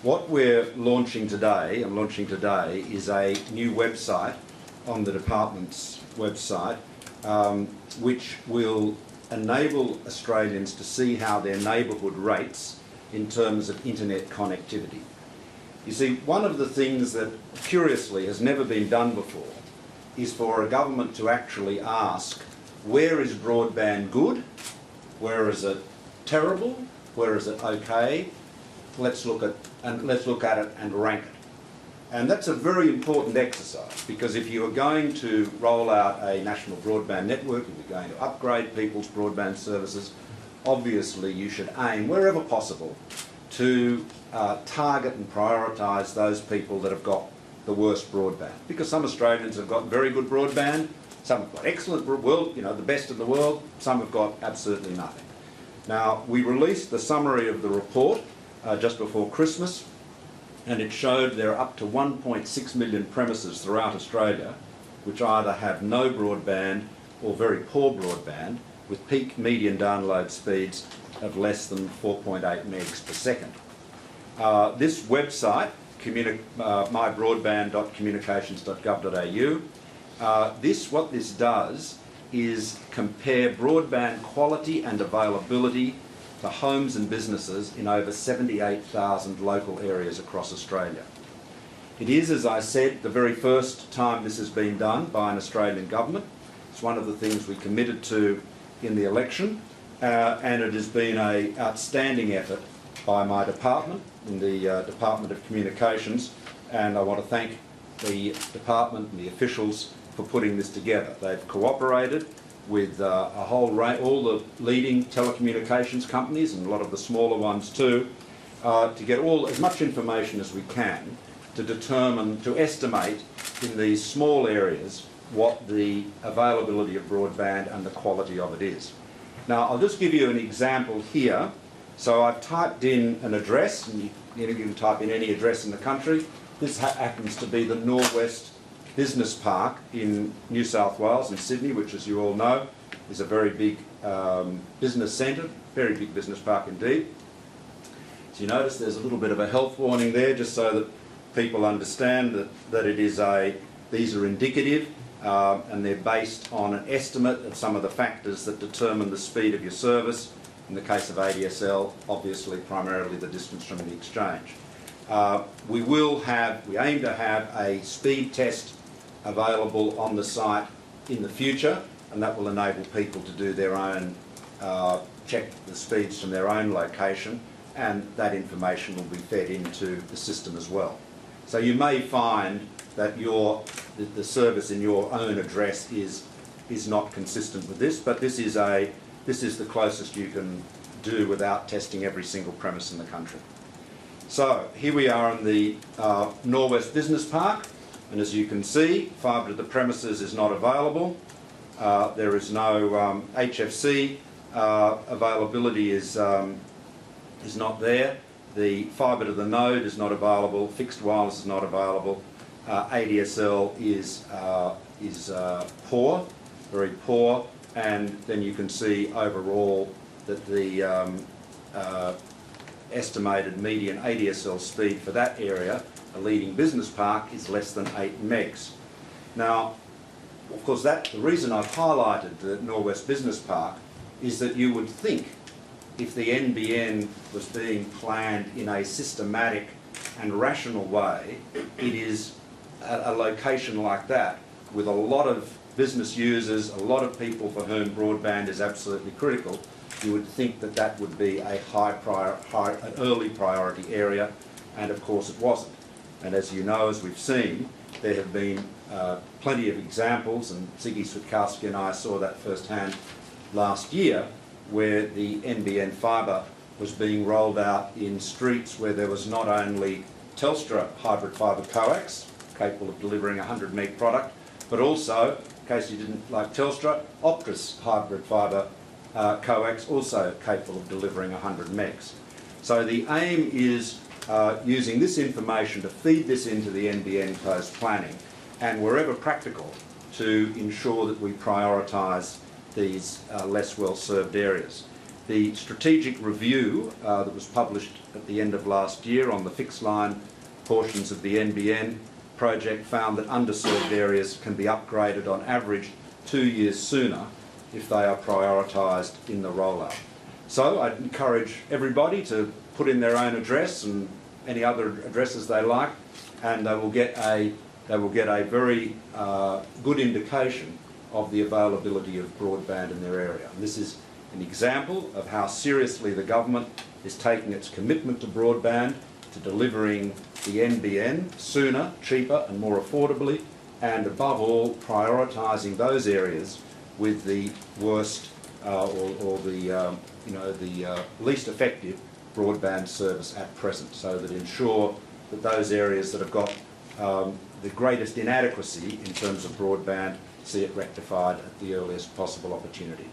What we're launching today, is a new website on the department's website, which will enable Australians to see how their neighbourhood rates in terms of internet connectivity. You see, one of the things that, curiously, has never been done before is for a government to actually ask, where is broadband good? Where is it terrible? Where is it okay? Let's look at it and rank it. And that's a very important exercise, because if you are going to roll out a national broadband network, if you're going to upgrade people's broadband services, obviously you should aim, wherever possible, to target and prioritise those people that have got the worst broadband. Because some Australians have got very good broadband, some have got excellent, the best in the world, some have got absolutely nothing. Now, we released the summary of the report just before Christmas, and it showed there are up to 1.6 million premises throughout Australia which either have no broadband or very poor broadband, with peak median download speeds of less than 4.8 megs per second. This website, mybroadband.communications.gov.au, what this does is compare broadband quality and availability to homes and businesses in over 78,000 local areas across Australia. It is, as I said, the very first time this has been done by an Australian government. It's one of the things we committed to in the election, and it has been an outstanding effort by my department, in the Department of Communications, and I want to thank the department and the officials for putting this together. They've cooperated with all the leading telecommunications companies and a lot of the smaller ones too, to get as much information as we can to estimate in these small areas what the availability of broadband and the quality of it is. Now, I'll just give you an example here. So I've typed in an address, and you can type in any address in the country. This happens to be the Norwest Business Park in New South Wales, in Sydney, which, as you all know, is a very big business centre, very big business park indeed. So you notice there's a little bit of a health warning there, just so that people understand that these are indicative, and they're based on an estimate of some of the factors that determine the speed of your service. In the case of ADSL, obviously primarily the distance from the exchange. We aim to have a speed test available on the site in the future, and that will enable people to do their own, check the speeds from their own location, and that information will be fed into the system as well. So you may find that the service in your own address is not consistent with this, but this is the closest you can do without testing every single premise in the country. So here we are in the Norwest Business Park, and as you can see, fibre to the premises is not available. There is no HFC availability is not there. The fibre to the node is not available. Fixed wireless is not available. ADSL is poor, very poor, and then you can see overall that the estimated median ADSL speed for that area, a leading business park, is less than 8 megs. Now, of course, the reason I've highlighted the Norwest Business Park is that you would think, if the NBN was being planned in a systematic and rational way, it is a location like that with a lot of business users, a lot of people for whom broadband is absolutely critical, you would think that that would be an early priority area, and of course it wasn't. And as you know, as we've seen, there have been plenty of examples, and Ziggy Switkowski and I saw that firsthand last year, where the NBN fibre was being rolled out in streets where there was not only Telstra hybrid fibre coax, capable of delivering a 100 meg product, but also, in case you didn't like Telstra, Optus hybrid fibre coax, also capable of delivering 100 megs. So the aim is using this information to feed this into the NBN post planning, and wherever practical, to ensure that we prioritise these less well-served areas. The strategic review that was published at the end of last year on the fixed line portions of the NBN project found that underserved areas can be upgraded on average 2 years sooner if they are prioritised in the rollout. So I'd encourage everybody to put in their own address and any other addresses they like, and they will get a very good indication of the availability of broadband in their area. And this is an example of how seriously the government is taking its commitment to broadband, to delivering the NBN sooner, cheaper and more affordably, and above all prioritising those areas with the worst or the least effective broadband service at present, so that ensure that those areas that have got the greatest inadequacy in terms of broadband see it rectified at the earliest possible opportunity.